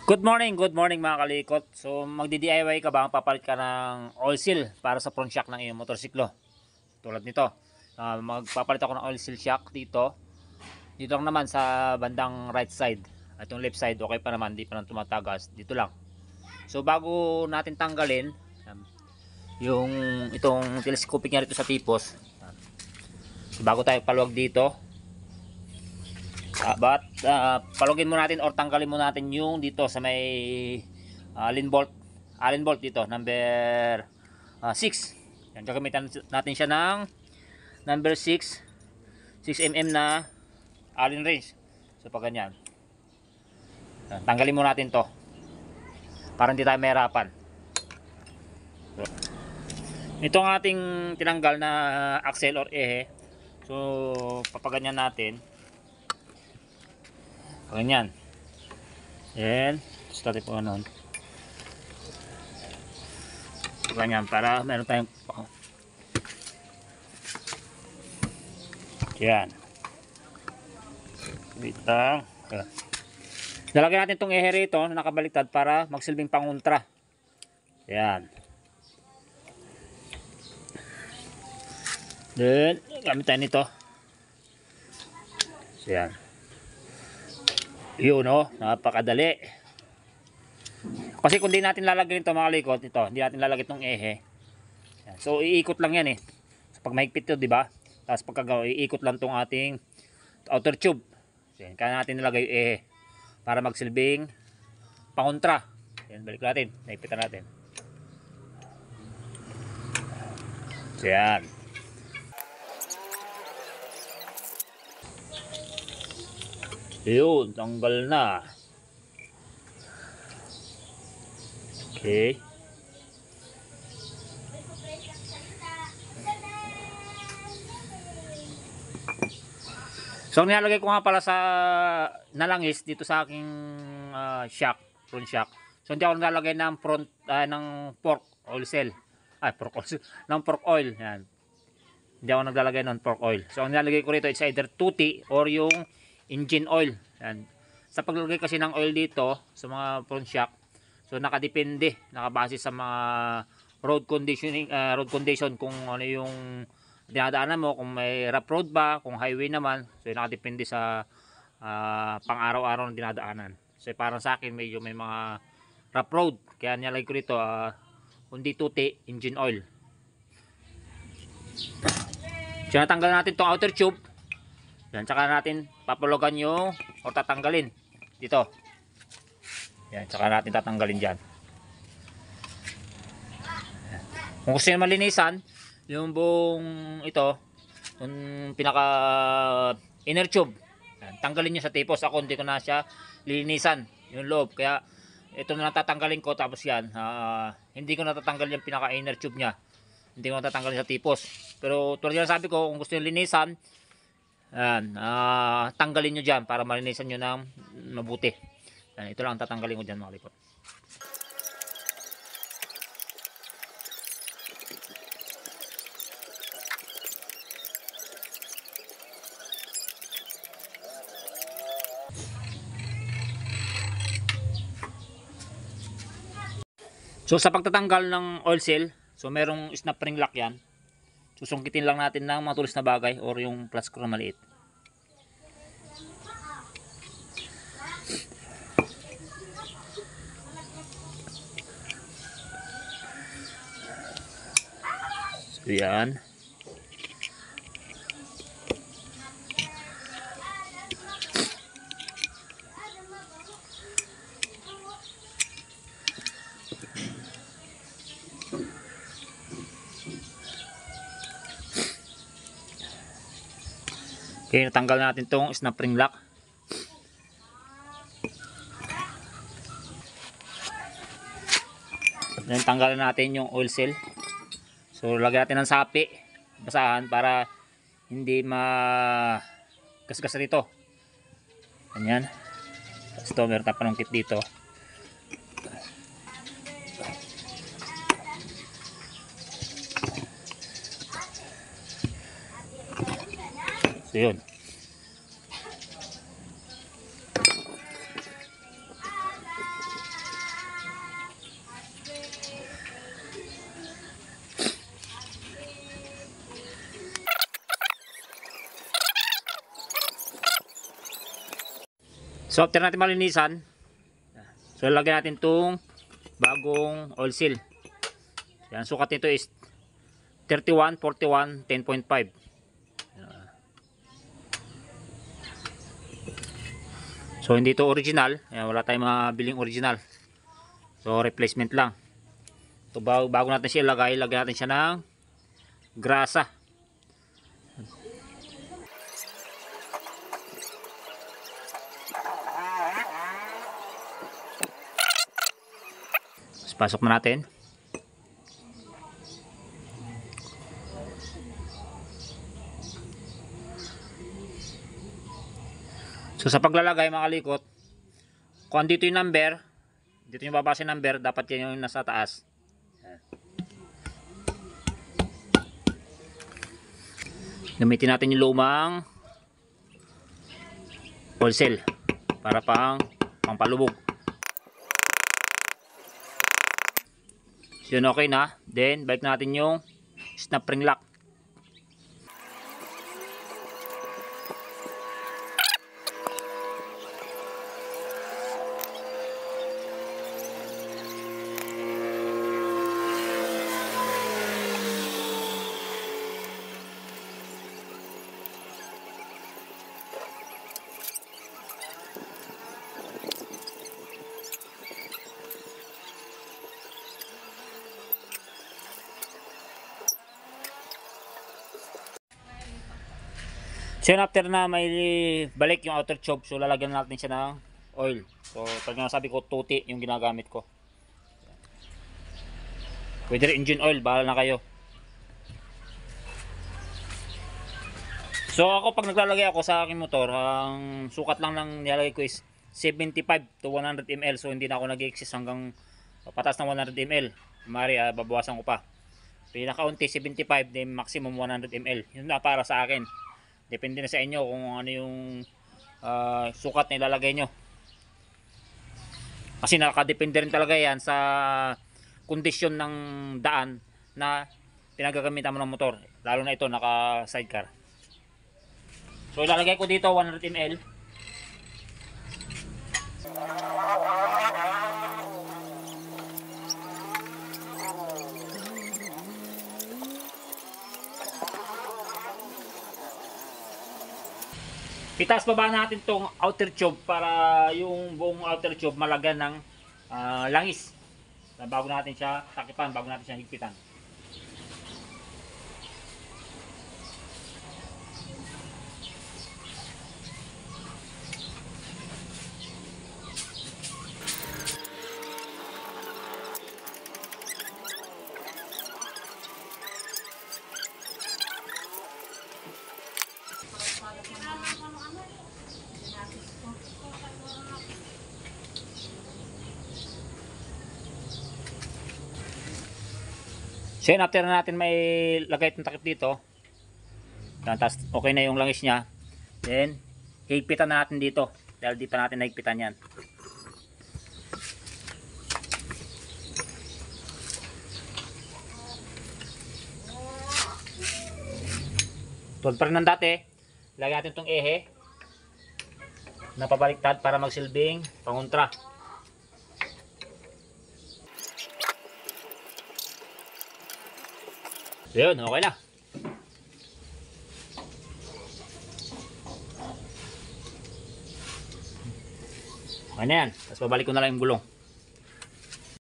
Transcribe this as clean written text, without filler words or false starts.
Good morning mga kalikot. So magdi-DIY ka ba? Papalit ka ng oil seal para sa front shock ng iyong motorsiklo. Tulad nito. Magpapalit ako ng oil seal shock dito. Dito lang naman sa bandang right side. At yung left side okay pa naman, di pa nang tumatagas. Dito lang. So bago natin tanggalin yung itong telescopic niya rito sa tipos. So, bago tayo paluwag dito, palugin mo natin or tanggalin mo natin yung dito sa may Allen bolt dito number 6. Yan, gagamitan natin siya ng number 6 6mm na Allen wrench. So pag ganyan, tanggalin mo natin to para hindi tayo mahirapan. Ito ang ating tinanggal na axle or ehe. So papaganyan natin. Ganyan. Yan. Start po nun. Ganyan para meron tayong yan. Bitang. Lalagyan natin itong ehe rito na nakabaliktad para magsilbing pangontra. Yan. Then, gamit tayo nito. So, yan. Yun, no? Napakadali. Kasi kung di natin lalagyan ito mga likod, ito, hindi natin lalagyan itong ehe. Yan. So, iikot lang yan eh. So, pag mahigpit ito, di ba? Tapos pagkagawa, iikot lang itong ating outer tube. So, yan. Kaya natin nilagay yung ehe para magsilbing pangontra. Yan, balik natin. Naipitan natin. So, yan. Yun, tanggal na. Okay. So, nilalagay ko nga pala sa nalangis dito sa aking shock, front shock. So, hindi ako nilalagay ng front, ng pork oil cell. Pork oil, ng pork oil. Yan. Hindi ako naglalagay ng pork oil. So, ang nilalagay ko rito is either tuti or yung engine oil. Yan. Sa paglagay kasi ng oil dito sa mga front shock, so nakadepende, nakabase sa mga road conditioning, road condition kung ano yung dinadaanan mo, kung may rough road ba, kung highway naman. So nakadepende sa pang-araw-araw na dinadaanan. So parang sa akin medyo may mga rough road, kaya nilalagay ko dito kundi tuti, engine oil. So natanggal natin tong outer tube. Yan, tsaka natin papulugan yung o tatanggalin dito. Yan, tsaka natin tatanggalin dyan. Yan. Kung gusto nyo malinisan yung buong ito, yung pinaka inner tube, yan, tanggalin nyo sa tipos. Ako hindi ko na siya linisan yung loob, kaya ito na lang tatanggalin ko. Tapos yan, hindi ko natatanggal yung pinaka inner tube nya, hindi ko natatanggalin sa tipos. Pero tulad yan sabi ko, kung gusto nyo linisan, yan, tanggalin nyo dyan para malinisan nyo ng mabuti. Yan, ito lang tatanggalin ko dyan mga likod. So sa pagtatanggal ng oil seal, so merong snap ring lock yan. Susungkitin lang natin ng mga tulis na bagay or yung plus screw na maliit. So yan. Okay, natanggal natin tong snap ring lock. Then tanggalan natin yung oil seal. So lagyan natin ng sapi, basahan para hindi magasgas rito. Ganyan. Tapos ito, meron tayong panungkit dito. So yun. So after natin malinisan, so lalagyan natin itong bagong oil seal. Yan, sukat nito is 31, 41, 10.5. So hindi ito original. Ayan, wala tayong mabiling original. So replacement lang. So bago natin siya ilagay, lagyan natin siya ng grasa. So, pasok na natin. So sa paglalagay mga kalikot, kung dito yung number, dito yung babasa yung number, dapat yan yung nasa taas. Gamitin natin yung lumang oil seal para pangpalubog. So yun, okay na. Then balik natin yung snap ring lock. So yun, after na may balik yung outer tube, so lalagyan natin siya ng oil. So pag nasabi ko, tuti yung ginagamit ko. Pwede rin engine oil, bahala na kayo. So ako pag naglalagay ako sa aking motor, ang sukat lang ng nilalagay ko is 75 to 100 ml. So hindi na ako nag-exist hanggang patas ng 100 ml. Mari babawasan ko pa. Pinakaunti 75, then maximum 100 ml. Yun na para sa akin. Depende na sa inyo kung ano yung sukat na ilalagay nyo. Kasi nakadepende rin talaga yan sa kondisyon ng daan na pinagagamitan mo ng motor. Lalo na ito, naka sidecar. So ilalagay ko dito 100 ml. Itaas baba natin tong outer tube para yung buong outer tube malagyan ng langis. Bago natin siya takipan, bago natin siya higpitan. So yun, after natin may lagay itong takip dito, tapos okay na yung langis niya, then higpitan na natin dito dahil di pa natin nahigpitan yan. Tulad pa rin ng dati, lagyan natin itong ehe na pabaliktad para magsilbing pangontra. Yun, okay na. Okay na yan. Tapos babalik ko na lang yung gulong.